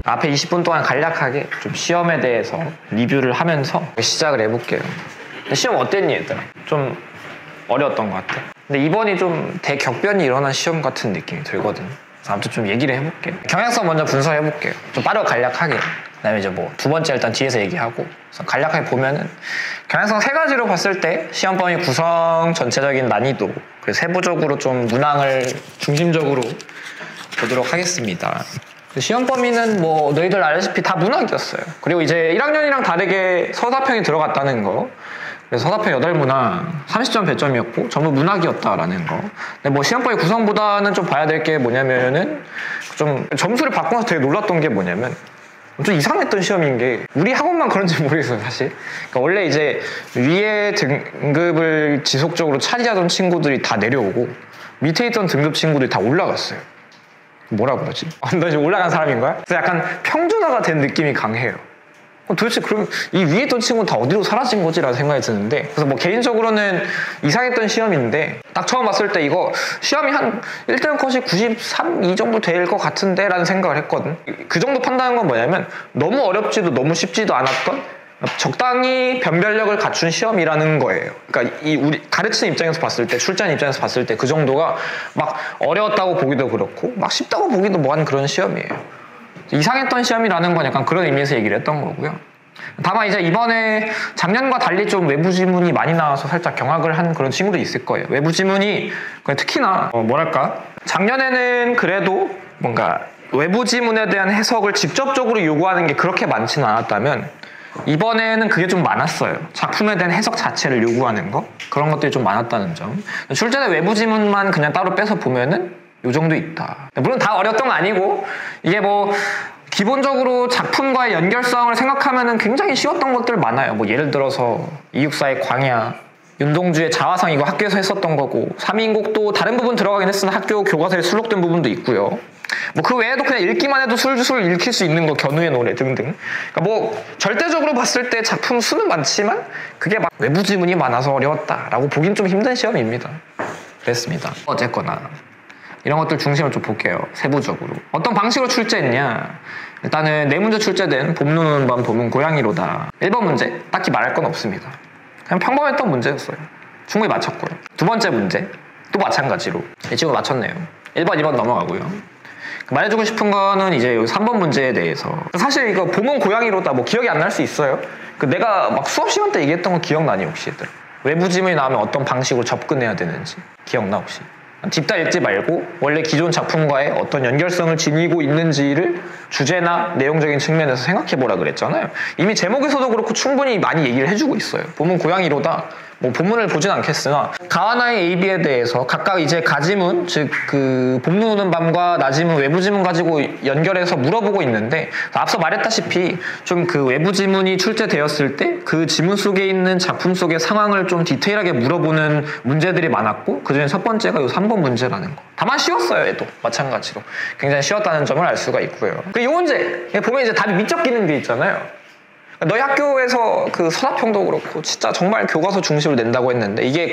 앞에 20분 동안 간략하게 좀 시험에 대해서 리뷰를 하면서 시작을 해볼게요. 시험 어땠니 얘들아? 좀 어려웠던 것 같아. 근데 이번이 좀 대격변이 일어난 시험 같은 느낌이 들거든. 그래서 아무튼 좀 얘기를 해볼게요. 경향성 먼저 분석해볼게요. 좀 빠르고 간략하게. 그다음에 이제 뭐 두 번째 일단 뒤에서 얘기하고. 그래서 간략하게 보면은 경향성 세 가지로 봤을 때 시험 범위 구성, 전체적인 난이도, 그리고 세부적으로 좀 문항을 중심적으로 보도록 하겠습니다. 시험 범위는 뭐 너희들 알다시피 다 문학이었어요. 그리고 이제 1학년이랑 다르게 서사평이 들어갔다는 거. 그래서 서사평 8문항 30점 배점이었고 전부 문학이었다라는 거. 근데 뭐 시험 범위 구성보다는 좀 봐야 될 게 뭐냐면은 좀 점수를 바꿔서 되게 놀랐던 게 뭐냐면 좀 이상했던 시험인 게 우리 학원만 그런지 모르겠어요 사실. 그러니까 원래 이제 위에 등급을 지속적으로 차지하던 친구들이 다 내려오고 밑에 있던 등급 친구들이 다 올라갔어요. 뭐라 그러지? 너 이제 올라간 사람인 거야? 그래서 약간 평준화가 된 느낌이 강해요. 도대체 그럼 이 위에 있던 친구는 다 어디로 사라진 거지? 라는 생각이 드는데, 그래서 뭐 개인적으로는 이상했던 시험인데 딱 처음 봤을 때 이거 시험이 한 1등 컷이 93, 이 정도 될 것 같은데 라는 생각을 했거든. 그 정도 판단한 건 뭐냐면 너무 어렵지도 너무 쉽지도 않았던 적당히 변별력을 갖춘 시험이라는 거예요. 그러니까 이 우리 가르치는 입장에서 봤을 때, 출제하는 입장에서 봤을 때 그 정도가 막 어려웠다고 보기도 그렇고 막 쉽다고 보기도 뭐한 그런 시험이에요. 이상했던 시험이라는 건 약간 그런 의미에서 얘기를 했던 거고요. 다만 이제 이번에 작년과 달리 좀 외부 지문이 많이 나와서 살짝 경악을 한 그런 친구도 있을 거예요. 외부 지문이 특히나 뭐랄까 작년에는 그래도 뭔가 외부 지문에 대한 해석을 직접적으로 요구하는 게 그렇게 많지는 않았다면 이번에는 그게 좀 많았어요. 작품에 대한 해석 자체를 요구하는 거, 그런 것들이 좀 많았다는 점. 출제된 외부 지문만 그냥 따로 빼서 보면은 요 정도 있다. 물론 다 어려웠던 건 아니고 이게 뭐 기본적으로 작품과의 연결성을 생각하면은 굉장히 쉬웠던 것들 많아요. 뭐 예를 들어서 이육사의 광야, 윤동주의 자화상 이거 학교에서 했었던 거고, 삼인곡도 다른 부분 들어가긴 했으나 학교 교과서에 수록된 부분도 있고요. 뭐 그 외에도 그냥 읽기만 해도 술술 읽힐 수 있는 거, 견우의 노래 등등. 그러니까 뭐 절대적으로 봤을 때 작품 수는 많지만 그게 막 외부 지문이 많아서 어려웠다라고 보긴 좀 힘든 시험입니다. 그랬습니다. 어쨌거나 이런 것들 중심을 좀 볼게요. 세부적으로 어떤 방식으로 출제했냐. 일단은 4문제 출제된 봄, 눈, 오는 밤, 봄은 고양이로다. 1번 문제 딱히 말할 건 없습니다. 그냥 평범했던 문제였어요. 충분히 맞췄고요. 두 번째 문제 또 마찬가지로 이 친구 맞췄네요. 1번, 2번 넘어가고요. 말해주고 싶은 거는 이제 여기 3번 문제에 대해서, 사실 이거 봄은 고양이로다 뭐 기억이 안 날 수 있어요. 내가 막 수업 시간 때 얘기했던 거 기억나니 혹시 얘들? 외부 지문이 나오면 어떤 방식으로 접근해야 되는지 기억나 혹시? 딥다 읽지 말고 원래 기존 작품과의 어떤 연결성을 지니고 있는지를 주제나 내용적인 측면에서 생각해보라 그랬잖아요. 이미 제목에서도 그렇고 충분히 많이 얘기를 해주고 있어요. 봄은 고양이로다. 뭐 본문을 보진 않겠으나 가하나의 AB에 대해서 각각 이제 가지문, 즉 그 봄, 눈, 오는 밤과 나지문, 외부 지문 가지고 연결해서 물어보고 있는데, 앞서 말했다시피 좀 그 외부 지문이 출제되었을 때 그 지문 속에 있는 작품 속의 상황을 좀 디테일하게 물어보는 문제들이 많았고, 그중에 첫 번째가 이 3번 문제라는 거. 다만 쉬웠어요. 얘도 마찬가지로 굉장히 쉬웠다는 점을 알 수가 있고요. 이 문제 보면 이제 답이 밑적 기는 게 있잖아요. 너희 학교에서 그 서사평도 그렇고 진짜 정말 교과서 중심을 낸다고 했는데, 이게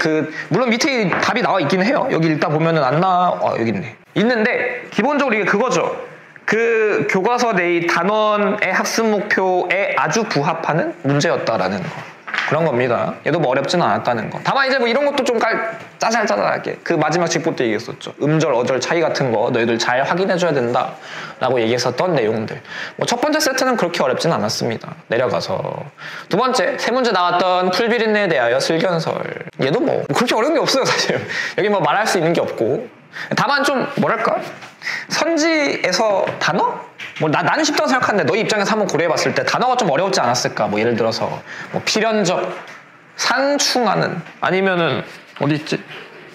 물론 밑에 답이 나와 있긴 해요. 여기 읽다 보면은 안 나와. 여기 있네. 있는데 기본적으로 이게 그거죠. 그 교과서 내의 단원의 학습 목표에 아주 부합하는 문제였다라는 거. 그런 겁니다. 얘도 뭐 어렵지는 않았다는 거. 다만 이제 뭐 이런 것도 좀 짜잘짜잘하게 그 마지막 직보 때 얘기했었죠. 음절, 어절 차이 같은 거 너희들 잘 확인해줘야 된다 라고 얘기했었던 내용들. 뭐 첫 번째 세트는 그렇게 어렵진 않았습니다. 내려가서 두 번째, 세 문제 나왔던 풀비린내에 대하여 슬견설. 얘도 뭐 그렇게 어려운 게 없어요 사실. 여기 뭐 말할 수 있는 게 없고. 다만 좀 뭐랄까, 선지에서 단어? 뭐 나는 쉽다고 생각하는데 너희 입장에서 한번 고려해봤을 때 단어가 좀 어려웠지 않았을까? 뭐 예를 들어서 뭐 필연적, 상충하는, 아니면은 어디 있지?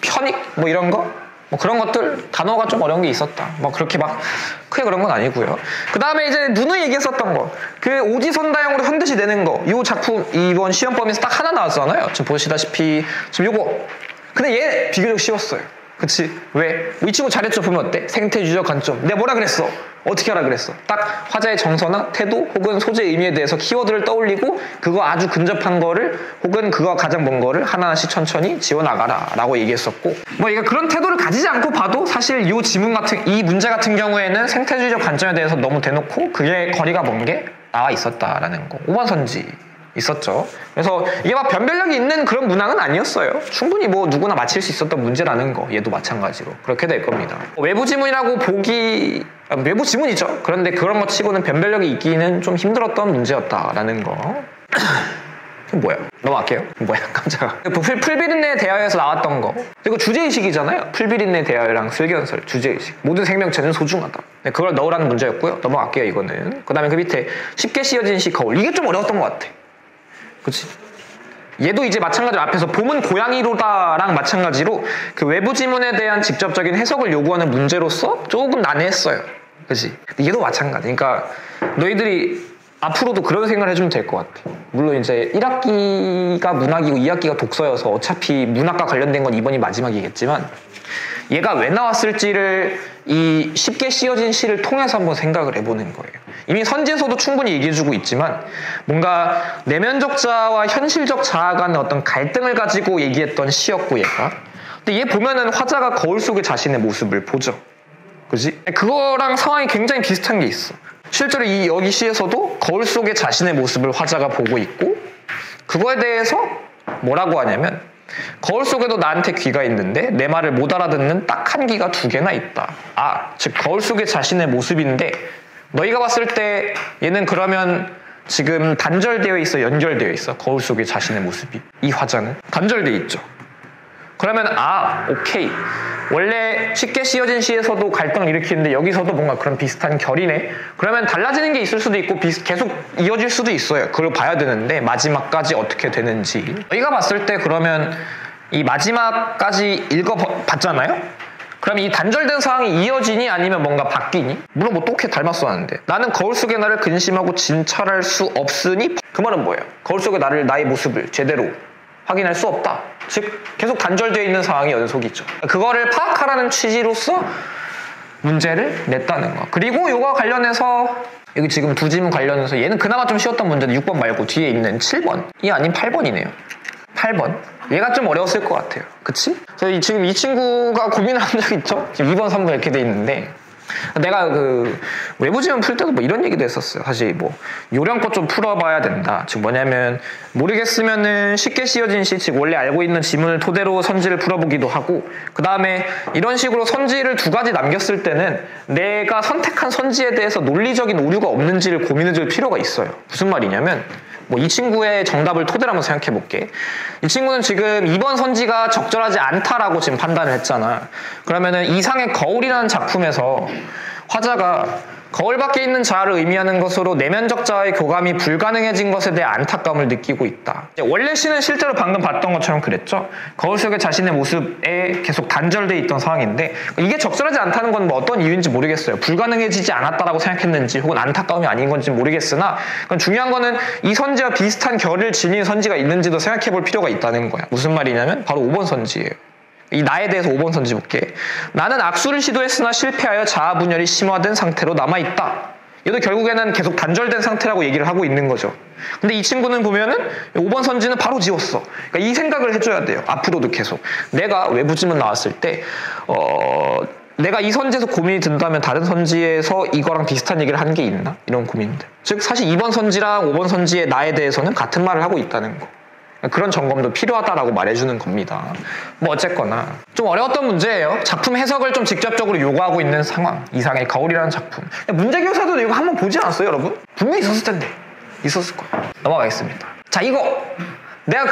편익? 뭐 이런 거? 뭐 그런 것들 단어가 좀 어려운 게 있었다. 뭐 그렇게 막 크게 그런 건 아니고요. 그 다음에 이제 누누이 얘기했었던 거, 그 오지선다형으로 현듯이 내는 거. 이 작품 이번 시험 범위에서 딱 하나 나왔잖아요. 지금 보시다시피 지금 요거. 근데 얘 비교적 쉬웠어요. 그치? 왜? 이 친구 잘했죠? 보면 어때? 생태 유적 관점. 내가 뭐라 그랬어? 어떻게 하라 그랬어? 딱 화자의 정서나 태도 혹은 소재의 의미에 대해서 키워드를 떠올리고 그거 아주 근접한 거를 혹은 그거 가장 먼 거를 하나하나씩 천천히 지워나가라 라고 얘기했었고, 뭐 이게 그런 태도를 가지지 않고 봐도 사실 이 문제 같은 경우에는 생태주의적 관점에 대해서 너무 대놓고 그게 거리가 먼 게 나와 있었다라는 거. 5번 선지 있었죠. 그래서 이게 막 변별력이 있는 그런 문항은 아니었어요. 충분히 뭐 누구나 맞힐 수 있었던 문제라는 거. 얘도 마찬가지로 그렇게 될 겁니다. 외부 지문이라고 외부 지문이죠. 그런데 그런 거 치고는 변별력이 있기는 좀 힘들었던 문제였다라는 거. 뭐야? 넘어갈게요. 뭐야? 깜짝아. 풀비린내 대화에서 나왔던 거. 이거 주제의식이잖아요. 풀비린내 대화랑 슬기연설 주제의식. 모든 생명체는 소중하다. 네, 그걸 넣으라는 문제였고요. 넘어갈게요. 이거는. 그 다음에 그 밑에 쉽게 씌어진 시 거울. 이게 좀 어려웠던 것 같아. 그치? 얘도 이제 마찬가지로 앞에서 봄은 고양이로다랑 마찬가지로 그 외부 지문에 대한 직접적인 해석을 요구하는 문제로서 조금 난해했어요. 그치? 얘도 마찬가지. 그러니까 너희들이 앞으로도 그런 생각을 해주면 될 것 같아. 물론 이제 1학기가 문학이고 2학기가 독서여서 어차피 문학과 관련된 건 이번이 마지막이겠지만 얘가 왜 나왔을지를 이 쉽게 씌어진 시를 통해서 한번 생각을 해보는 거예요. 이미 선지에서도 충분히 얘기해주고 있지만 뭔가 내면적 자아와 현실적 자아 간의 어떤 갈등을 가지고 얘기했던 시였고 얘가. 근데 얘 보면은 화자가 거울 속의 자신의 모습을 보죠. 그지? 그거랑 상황이 굉장히 비슷한 게 있어. 실제로 이 여기 시에서도 거울 속의 자신의 모습을 화자가 보고 있고 그거에 대해서 뭐라고 하냐면 거울 속에도 나한테 귀가 있는데 내 말을 못 알아듣는 딱 한 귀가 2개나 있다. 즉 거울 속의 자신의 모습인데 너희가 봤을 때 얘는 그러면 지금 단절되어 있어, 연결되어 있어? 거울 속의 자신의 모습이. 이 화자는 단절되어 있죠. 그러면 오케이. 원래 쉽게 씌어진 시에서도 갈등을 일으키는데 여기서도 뭔가 그런 비슷한 결이네. 그러면 달라지는 게 있을 수도 있고 계속 이어질 수도 있어요. 그걸 봐야 되는데 마지막까지 어떻게 되는지. 너희가 봤을 때 그러면 이 마지막까지 읽어봤잖아요? 그럼 이 단절된 상황이 이어지니 아니면 뭔가 바뀌니? 물론 뭐 똑같이 닮았어 하는데 나는 거울 속의 나를 근심하고 진찰할 수 없으니 그 말은 뭐예요? 거울 속의 나의 모습을 제대로 확인할 수 없다. 즉 계속 단절되어 있는 상황이 연속이죠. 그거를 파악하라는 취지로서 문제를 냈다는 거. 그리고 이거 관련해서 여기 지금 두 지문 관련해서 얘는 그나마 좀 쉬웠던 문제인데 6번 말고 뒤에 있는 7번이 아닌 8번이네요. 8번. 얘가 좀 어려웠을 것 같아요. 그치? 그래서 지금 이 친구가 고민한 적 있죠? 지금 2번, 3번 이렇게 돼 있는데 내가 그 외부 지문 풀 때도 뭐 이런 얘기도 했었어요. 사실 뭐 요령껏 좀 풀어봐야 된다. 즉 뭐냐면 모르겠으면은 쉽게 씌어진 시, 즉 원래 알고 있는 지문을 토대로 선지를 풀어보기도 하고 그 다음에 이런 식으로 선지를 2가지 남겼을 때는 내가 선택한 선지에 대해서 논리적인 오류가 없는지를 고민해줄 필요가 있어요. 무슨 말이냐면 뭐 이 친구의 정답을 토대로 한번 생각해볼게. 이 친구는 지금 2번 선지가 적절하지 않다라고 지금 판단을 했잖아. 그러면은 이상의 거울이라는 작품에서 화자가 거울 밖에 있는 자아를 의미하는 것으로 내면적 자아의 교감이 불가능해진 것에 대해 안타까움을 느끼고 있다. 원래 시는 실제로 방금 봤던 것처럼 그랬죠. 거울 속의 자신의 모습에 계속 단절돼 있던 상황인데 이게 적절하지 않다는 건 뭐 어떤 이유인지 모르겠어요. 불가능해지지 않았다라고 생각했는지 혹은 안타까움이 아닌 건지 모르겠으나 중요한 거는 이 선지와 비슷한 결을 지닌 선지가 있는지도 생각해 볼 필요가 있다는 거야. 무슨 말이냐면 바로 5번 선지예요. 이 나에 대해서 5번 선지 볼게. 나는 악수를 시도했으나 실패하여 자아 분열이 심화된 상태로 남아있다. 얘도 결국에는 계속 단절된 상태라고 얘기를 하고 있는 거죠. 근데 이 친구는 보면은 5번 선지는 바로 지웠어. 그러니까 이 생각을 해줘야 돼요. 앞으로도 계속. 내가 외부 지문 나왔을 때 내가 이 선지에서 고민이 든다면 다른 선지에서 이거랑 비슷한 얘기를 한 게 있나? 이런 고민들. 즉 사실 2번 선지랑 5번 선지의 나에 대해서는 같은 말을 하고 있다는 거. 그런 점검도 필요하다라고 말해주는 겁니다. 뭐 어쨌거나 좀 어려웠던 문제예요. 작품 해석을 좀 직접적으로 요구하고 있는 상황. 이상의 거울이라는 작품. 문제교사도 이거 한번 보지 않았어요, 여러분? 분명히 있었을 텐데. 있었을 거예요. 넘어가겠습니다. 자, 이거 내가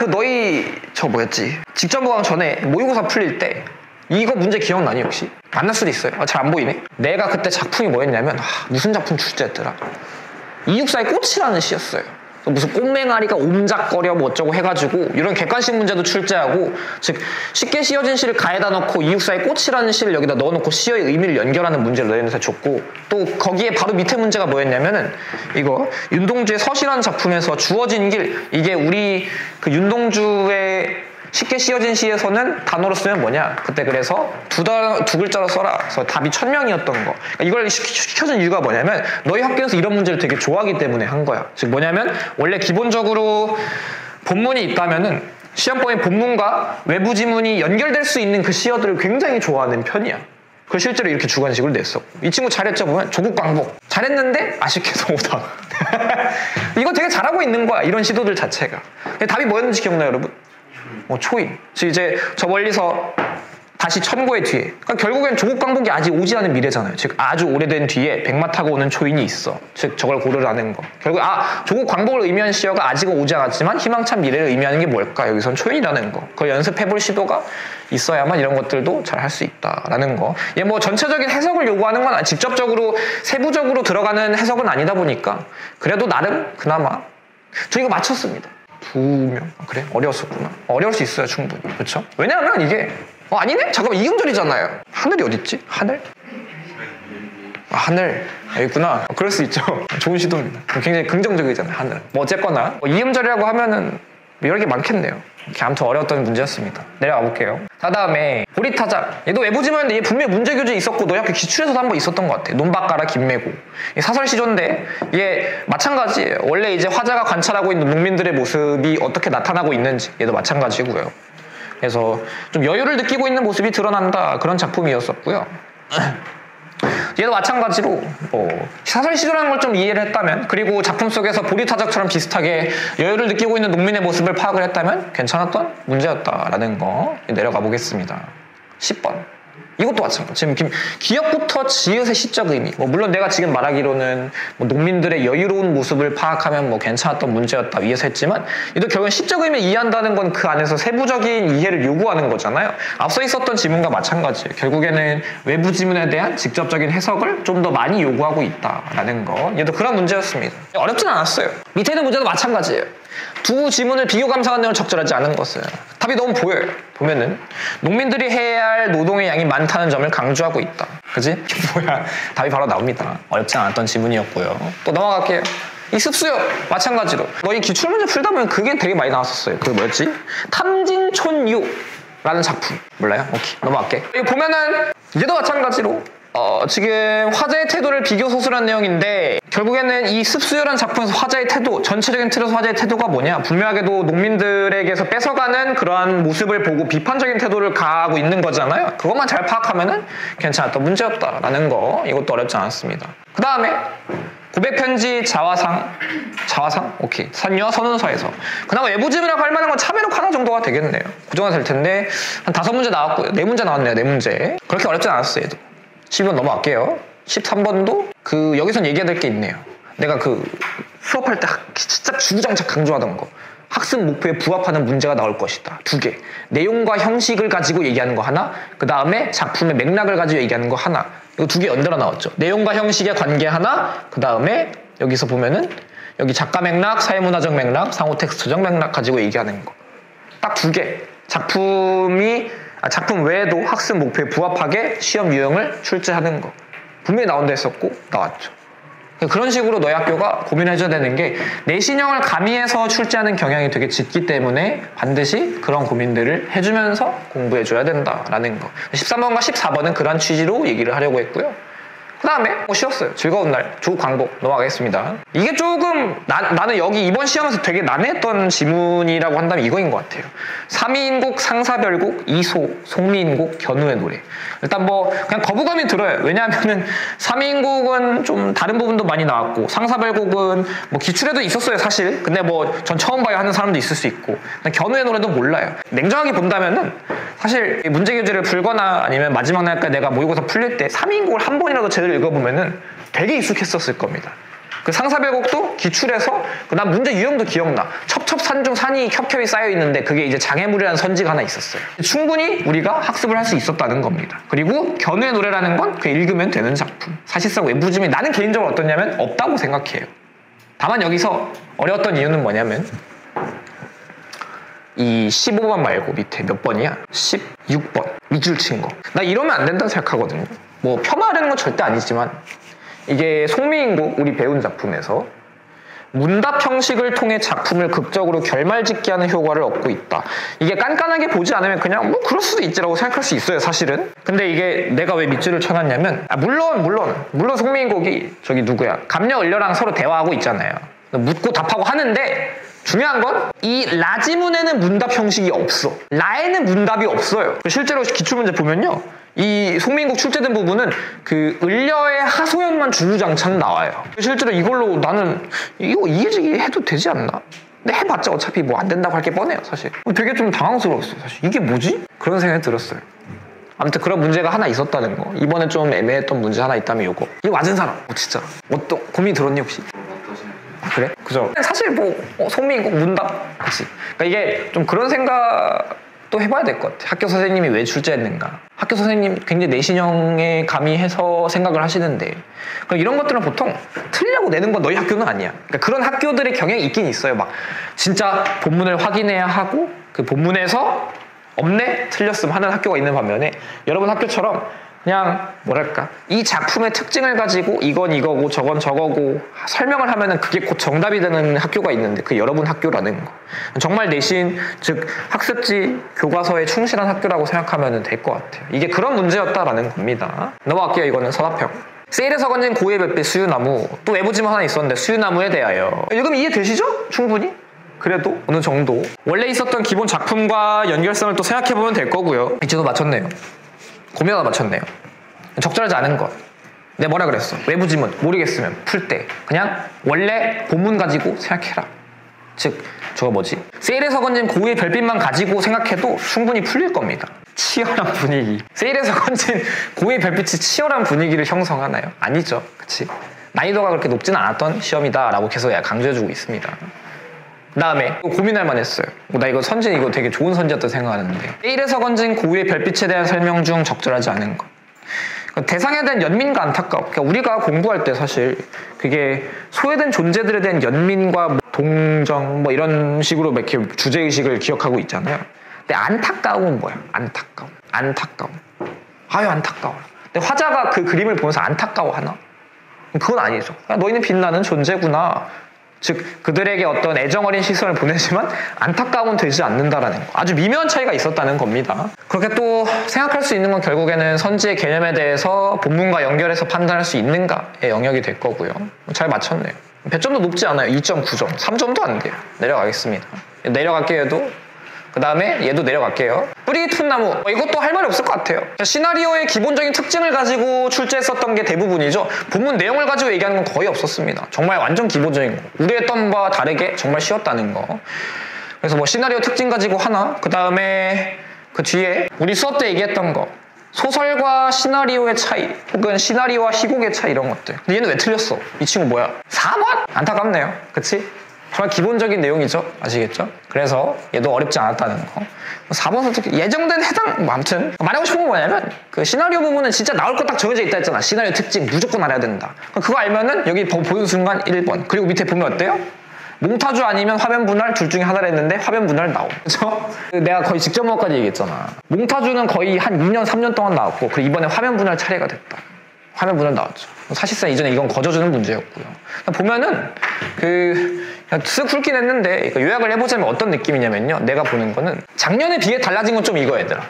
뭐였지? 직전보강 전에 모의고사 풀릴 때 이거 문제 기억나니 혹시? 안 날 수도 있어요. 잘 안 보이네. 내가 그때 작품이 뭐였냐면 무슨 작품 출제했더라? 이육사의 꽃이라는 시였어요. 무슨 꽃맹아리가 옴작거려 뭐 어쩌고 해가지고 이런 객관식 문제도 출제하고 즉 쉽게 씌어진 시를 가에다 넣고 이육사의 꽃이라는 시를 여기다 넣어놓고 시의 의미를 연결하는 문제를 너희한테 줬고 또 거기에 바로 밑에 문제가 뭐였냐면은 이거 윤동주의 서시라는 작품에서 주어진 길 이게 우리 그 윤동주의 쉽게 씌어진 시에서는 단어로 쓰면 뭐냐? 그때 그래서 두 글자로 써라. 그래서 답이 1000명이었던 거. 그러니까 이걸 시켜준 이유가 뭐냐면 너희 학교에서 이런 문제를 되게 좋아하기 때문에 한 거야. 즉 뭐냐면 원래 기본적으로 본문이 있다면은 시험범위 본문과 외부 지문이 연결될 수 있는 그 시어들을 굉장히 좋아하는 편이야. 그 실제로 이렇게 주관식을 냈었고 이 친구 잘했죠 보면 조국 광복 잘했는데 아쉽게도 오다. 이거 되게 잘하고 있는 거야 이런 시도들 자체가. 답이 뭐였는지 기억나요 여러분? 초인. 즉 이제 저 멀리서 다시 천고의 뒤에 그러니까 결국엔 조국 광복이 아직 오지 않은 미래잖아요. 즉 아주 오래된 뒤에 백마 타고 오는 초인이 있어. 즉 저걸 고르라는 거. 결국 조국 광복을 의미한 시어가 아직은 오지 않았지만 희망찬 미래를 의미하는 게 뭘까? 여기선 초인이라는 거. 그걸 연습해볼 시도가 있어야만 이런 것들도 잘 할 수 있다라는 거. 얘 뭐 전체적인 해석을 요구하는 건 직접적으로 세부적으로 들어가는 해석은 아니다 보니까 그래도 나름 그나마 저 이거 맞췄습니다. 2명. 그래? 어려웠었구나. 어려울 수 있어요 충분히. 그렇죠? 왜냐하면 이게 아니네? 잠깐만 이음절이잖아요. 하늘이 어딨지? 하늘? 하늘 여기 있구나. 그럴 수 있죠. 좋은 시도입니다. 굉장히 긍정적이잖아요 하늘. 뭐 어쨌거나 이음절이라고 하면은 여러 개 많겠네요. 이렇게 아무튼 어려웠던 문제였습니다. 내려가 볼게요. 자 다음에 보리타작. 얘도 외부 지문인데 얘 분명히 문제 교재 있었고 너희 학교 기출에서도 한번 있었던 것 같아. 논밭가라 김매고. 사설 시조인데 얘 마찬가지예요. 원래 이제 화자가 관찰하고 있는 농민들의 모습이 어떻게 나타나고 있는지 얘도 마찬가지고요. 그래서 좀 여유를 느끼고 있는 모습이 드러난다 그런 작품이었었고요. 얘도 마찬가지로 사설 시조라는 걸 좀 이해를 했다면 그리고 작품 속에서 보리타작처럼 비슷하게 여유를 느끼고 있는 농민의 모습을 파악을 했다면 괜찮았던 문제였다라는 거 내려가 보겠습니다. 10번. 이것도 마찬가지. 지금 기역부터 지읒의 시적 의미. 물론 내가 지금 말하기로는 농민들의 여유로운 모습을 파악하면 괜찮았던 문제였다 위에서 했지만 얘도 결국은 시적 의미를 이해한다는 건 그 안에서 세부적인 이해를 요구하는 거잖아요. 앞서 있었던 지문과 마찬가지예요. 결국에는 외부 지문에 대한 직접적인 해석을 좀 더 많이 요구하고 있다라는 거. 얘도 그런 문제였습니다. 어렵진 않았어요. 밑에 있는 문제도 마찬가지예요. 두 지문을 비교 감상한 내용은 적절하지 않은 것은 답이 너무 보여요. 보면은 농민들이 해야 할 노동의 양이 많다는 점을 강조하고 있다. 그지? 이게 뭐야? 답이 바로 나옵니다. 어렵지 않았던 지문이었고요. 또 넘어갈게요. 이 습수요 마찬가지로 너희 기출문제 풀다 보면 그게 되게 많이 나왔었어요. 그게 뭐였지? 탐진촌유라는 작품 몰라요? 오케이 넘어갈게. 이거 보면은 얘도 마찬가지로 지금 화자의 태도를 비교 소설한 내용인데 결국에는 이 습수요란 작품에서 화자의 태도, 전체적인 틀에서 화자의 태도가 뭐냐? 분명하게도 농민들에게서 뺏어가는 그러한 모습을 보고 비판적인 태도를 가하고 있는 거잖아요. 그것만 잘 파악하면은 괜찮았던 문제였다라는 거. 이것도 어렵지 않았습니다. 그 다음에 고백편지 자화상? 오케이. 산유와 선운서에서. 그나마 외부 지문이라고 할 만한 건 참외록 하나 정도가 되겠네요. 그 정도 될 텐데 한 5문제 나왔고요. 4문제 나왔네요. 4문제. 그렇게 어렵진 않았어요. 얘도. 12번 넘어갈게요. 13번도 여기선 얘기해야 될 게 있네요. 내가 수업할 때 진짜 주구장창 강조하던 거. 학습 목표에 부합하는 문제가 나올 것이다. 2개. 내용과 형식을 가지고 얘기하는 거 하나, 그 다음에 작품의 맥락을 가지고 얘기하는 거 하나. 이거 2개 연달아 나왔죠. 내용과 형식의 관계 하나, 그 다음에 여기서 보면은 여기 작가 맥락, 사회문화적 맥락, 상호 텍스트적 맥락 가지고 얘기하는 거. 딱 2개. 작품 외에도 학습 목표에 부합하게 시험 유형을 출제하는 거. 분명히 나온다 했었고 나왔죠. 그런 식으로 너희 학교가 고민해줘야 되는 게 내신형을 가미해서 출제하는 경향이 되게 짙기 때문에 반드시 그런 고민들을 해주면서 공부해줘야 된다라는 거. 13번과 14번은 그런 취지로 얘기를 하려고 했고요. 그 다음에 쉬웠어요. 즐거운 날 조국 광복 넘어가겠습니다. 이게 조금 나는 여기 이번 시험에서 되게 난해했던 지문이라고 한다면 이거인 것 같아요. 삼이인곡, 상사별곡, 이소, 송미인곡, 견우의 노래. 일단 그냥 거부감이 들어요. 왜냐하면은 삼이인곡은 좀 다른 부분도 많이 나왔고 상사별곡은 기출에도 있었어요 사실. 근데 전 처음 봐야 하는 사람도 있을 수 있고 견우의 노래도 몰라요. 냉정하게 본다면은 사실 문제 교재를 풀거나 아니면 마지막 날까지 내가 모의고사 풀릴 때 삼이인곡을 한 번이라도 제대로 읽어보면은 되게 익숙했었을 겁니다. 그 상사별곡도 기출에서 난 문제 유형도 기억나. 첩첩산중 산이 겹겹이 쌓여 있는데 그게 이제 장애물이라는 선지가 하나 있었어요. 충분히 우리가 학습을 할 수 있었다는 겁니다. 그리고 견우의 노래라는 건 그냥 읽으면 되는 작품. 사실상 외부 지문이 나는 개인적으로 어떠냐면 없다고 생각해요. 다만 여기서 어려웠던 이유는 뭐냐면 이 15번 말고 밑에 몇 번이야? 16번. 밑줄 친 거. 나 이러면 안 된다고 생각하거든요. 폄하하려는 건 절대 아니지만 이게 송미인곡 우리 배운 작품에서 문답 형식을 통해 작품을 극적으로 결말짓게 하는 효과를 얻고 있다. 이게 깐깐하게 보지 않으면 그냥 뭐 그럴 수도 있지라고 생각할 수 있어요, 사실은. 근데 이게 내가 왜 밑줄을 쳐놨냐면 물론 송민곡이 저기 누구야 감녀 을려랑 서로 대화하고 있잖아요. 묻고 답하고 하는데 중요한 건 이 라지문에는 문답 형식이 없어. 라에는 문답이 없어요. 실제로 기출문제 보면요, 이 송민국 출제된 부분은 그 을려의 하소연만 주구장창 나와요. 실제로 이걸로 나는 이거 이해지기 해도 되지 않나? 근데 해봤자 어차피 뭐 안 된다고 할 게 뻔해요, 사실. 되게 좀 당황스러웠어요, 사실. 이게 뭐지? 그런 생각이 들었어요. 아무튼 그런 문제가 하나 있었다는 거. 이번에 좀 애매했던 문제 하나 있다면 요거. 이거 맞은 사람 진짜 어떤 고민 들었니 혹시? 그래? 그죠? 사실 뭐 송민국 문답 그치? 그러니까 이게 좀 그런 생각도 해봐야 될 것 같아. 학교 선생님이 왜 출제했는가? 학교 선생님 굉장히 내신형에 가미해서 생각을 하시는데 그럼 이런 것들은 보통 틀리려고 내는 건 너희 학교는 아니야. 그러니까 그런 학교들의 경향이 있긴 있어요. 막 진짜 본문을 확인해야 하고 그 본문에서 없네? 틀렸음 하는 학교가 있는 반면에 여러분 학교처럼 그냥 뭐랄까 이 작품의 특징을 가지고 이건 이거고 저건 저거고 설명을 하면은 그게 곧 정답이 되는 학교가 있는데 그 여러분 학교라는 거. 정말 내신 즉 학습지 교과서에 충실한 학교라고 생각하면 될 것 같아요. 이게 그런 문제였다라는 겁니다. 넘어갈게요. 이거는 서답형. 세일에서 건진 고의 별빛 수유나무. 또 외부 지문 하나 있었는데 수유나무에 대하여. 읽으면 이해되시죠? 충분히? 그래도 어느 정도 원래 있었던 기본 작품과 연결성을 또 생각해보면 될 거고요. 이제도 맞췄네요. 고민하다 맞췄네요. 적절하지 않은 것. 내가 뭐라 그랬어? 외부 지문 모르겠으면 풀 때 그냥 원래 본문 가지고 생각해라. 즉 저거 뭐지? 세일에서 건진 고의 별빛만 가지고 생각해도 충분히 풀릴 겁니다. 치열한 분위기. 세일에서 건진 고의 별빛이 치열한 분위기를 형성하나요? 아니죠. 그치? 난이도가 그렇게 높지는 않았던 시험이다 라고 계속 강조해주고 있습니다. 그 다음에 고민할 만했어요. 나 이거 선진 이거 되게 좋은 선지였다 생각하는데 세일에서 건진 고유의 별빛에 대한 설명 중 적절하지 않은 것. 대상에 대한 연민과 안타까움. 그러니까 우리가 공부할 때 사실 그게 소외된 존재들에 대한 연민과 동정 뭐 이런 식으로 이렇게 주제의식을 기억하고 있잖아요. 근데 안타까움은 뭐야? 안타까움. 아유 안타까워. 근데 화자가 그 그림을 보면서 안타까워하나? 그건 아니죠. 너희는 빛나는 존재구나. 즉 그들에게 어떤 애정어린 시선을 보내지만 안타까움은 되지 않는다라는 거. 아주 미묘한 차이가 있었다는 겁니다. 그렇게 또 생각할 수 있는 건 결국에는 선지의 개념에 대해서 본문과 연결해서 판단할 수 있는가의 영역이 될 거고요. 잘 맞췄네요. 배점도 높지 않아요. 2.9점 3점도 안 돼요. 내려가겠습니다. 내려갈게요. 얘도 그 다음에 얘도 내려갈게요. 뿌리 툽나무. 이것도 할 말이 없을 것 같아요. 시나리오의 기본적인 특징을 가지고 출제했었던 게 대부분이죠. 본문 내용을 가지고 얘기하는 건 거의 없었습니다. 정말 완전 기본적인 거. 우리 했던 바와 다르게 정말 쉬웠다는 거. 그래서 뭐 시나리오 특징 가지고 하나, 그 다음에 그 뒤에 우리 수업 때 얘기했던 거. 소설과 시나리오의 차이, 혹은 시나리오와 희곡의 차이 이런 것들. 근데 얘는 왜 틀렸어? 이 친구 뭐야? 4번? 안타깝네요. 그치? 정말 기본적인 내용이죠. 아시겠죠? 그래서 얘도 어렵지 않았다는 거. 4번 선택 예정된 해당 아무튼 말하고 싶은 건 뭐냐면 그 시나리오 부분은 진짜 나올 거 딱 정해져 있다 했잖아. 시나리오 특징 무조건 알아야 된다. 그거 알면은 여기 보는 순간 1번. 그리고 밑에 보면 어때요? 몽타주 아니면 화면 분할 둘 중에 하나를 했는데 화면 분할 나옴. 그렇죠? 내가 거의 직전모까지 얘기했잖아. 몽타주는 거의 한 2년 3년 동안 나왔고 그리고 이번에 화면 분할 차례가 됐다. 화면 분할 나왔죠. 사실상 이전에 이건 거저주는 문제였고요. 보면은 쓱 훑긴 했는데 요약을 해보자면 어떤 느낌이냐면요. 내가 보는 거는 작년에 비해 달라진 건 좀 이거 얘들아.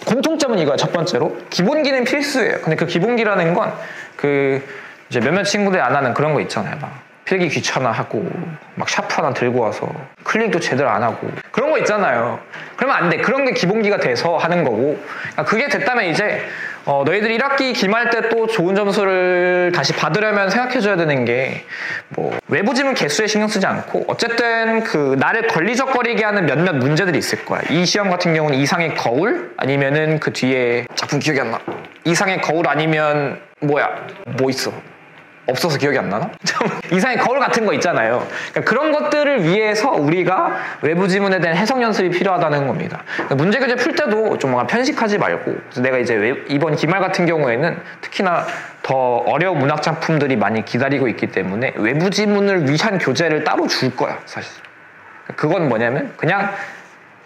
공통점은 이거야. 첫 번째로 기본기는 필수예요. 근데 그 기본기라는 건 이제 몇몇 친구들이 안 하는 그런 거 있잖아요. 막 필기 귀찮아하고 막 샤프 하나 들고 와서 클릭도 제대로 안 하고 그런 거 있잖아요. 그러면 안 돼. 그런 게 기본기가 돼서 하는 거고 그게 됐다면 이제 너희들 1학기 기말 때 또 좋은 점수를 다시 받으려면 생각해줘야 되는 게 뭐 외부 지문 개수에 신경 쓰지 않고 어쨌든 나를 걸리적거리게 하는 몇몇 문제들이 있을 거야. 이 시험 같은 경우는 이상의 거울 아니면은 그 뒤에 작품 기억이 안 나. 이상의 거울 아니면 뭐 있어? 없어서 기억이 안 나나? 이상의 거울 같은 거 있잖아요. 그러니까 그런 것들을 위해서 우리가 외부 지문에 대한 해석 연습이 필요하다는 겁니다. 그러니까 문제 교재 풀 때도 좀 뭔가 편식하지 말고 그래서 내가 이제 이번 기말 같은 경우에는 특히나 더 어려운 문학 작품들이 많이 기다리고 있기 때문에 외부 지문을 위한 교재를 따로 줄 거야 사실. 그건 뭐냐면 그냥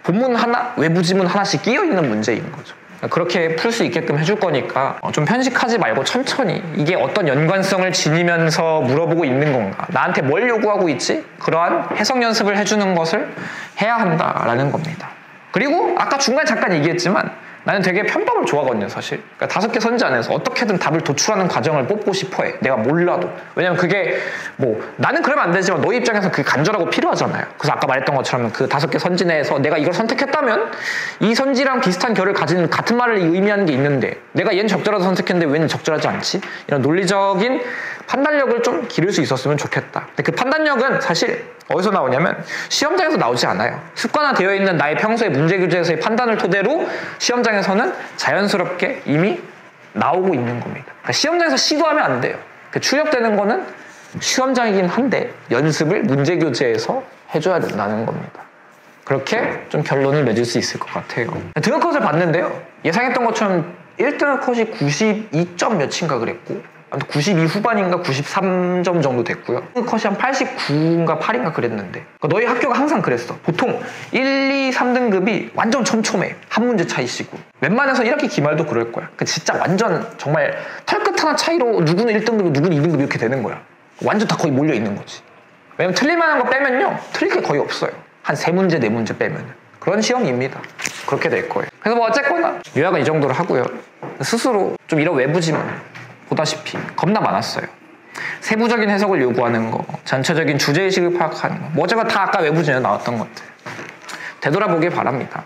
본문 하나, 외부 지문 하나씩 끼어 있는 문제인 거죠. 그렇게 풀 수 있게끔 해줄 거니까 좀 편식하지 말고 천천히 이게 어떤 연관성을 지니면서 물어보고 있는 건가, 나한테 뭘 요구하고 있지? 그러한 해석 연습을 해주는 것을 해야 한다라는 겁니다. 그리고 아까 중간에 잠깐 얘기했지만 나는 되게 편법을 좋아하거든요, 사실. 그러니까 5개 선지 안에서 어떻게든 답을 도출하는 과정을 뽑고 싶어 해. 내가 몰라도. 왜냐면 그게 뭐 나는 그러면 안 되지만 너희 입장에서 그게 간절하고 필요하잖아요. 그래서 아까 말했던 것처럼 그 5개 선지 내에서 내가 이걸 선택했다면 이 선지랑 비슷한 결을 가진 같은 말을 의미하는 게 있는데 내가 얘는 적절하다 선택했는데 왜 적절하지 않지? 이런 논리적인 판단력을 좀 기를 수 있었으면 좋겠다. 근데 그 판단력은 사실 어디서 나오냐면 시험장에서 나오지 않아요. 습관화되어 있는 나의 평소의 문제규제에서의 판단을 토대로 시험장에서는 자연스럽게 이미 나오고 있는 겁니다. 그러니까 시험장에서 시도하면 안 돼요. 출력되는 거는 시험장이긴 한데 연습을 문제교재에서 해줘야 된다는 겁니다. 그렇게 좀 결론을 맺을 수 있을 것 같아요. 등급컷을 봤는데요. 예상했던 것처럼 1등급 컷이 92점 몇인가 그랬고 92 후반인가 93점 정도 됐고요. 컷이 한 89인가 8인가 그랬는데 그러니까 너희 학교가 항상 그랬어. 보통 1, 2, 3등급이 완전 촘촘해. 한 문제 차이시고 웬만해서 1학기 기말도 그럴 거야. 진짜 완전 정말 털끝 하나 차이로 누구는 1등급이고 누구는 2등급 이렇게 되는 거야. 완전 다 거의 몰려 있는 거지. 왜냐면 틀릴만한 거 빼면요 틀릴 게 거의 없어요. 한 3문제 4문제 빼면 그런 시험입니다. 그렇게 될 거예요. 그래서 뭐 어쨌거나 요약은 이 정도로 하고요. 스스로 좀 이런 외부 지문 보다시피 겁나 많았어요. 세부적인 해석을 요구하는 거, 전체적인 주제의식을 파악하는 거, 뭐 제가 다 아까 외부 지문에 나왔던 것들 되돌아보길 바랍니다.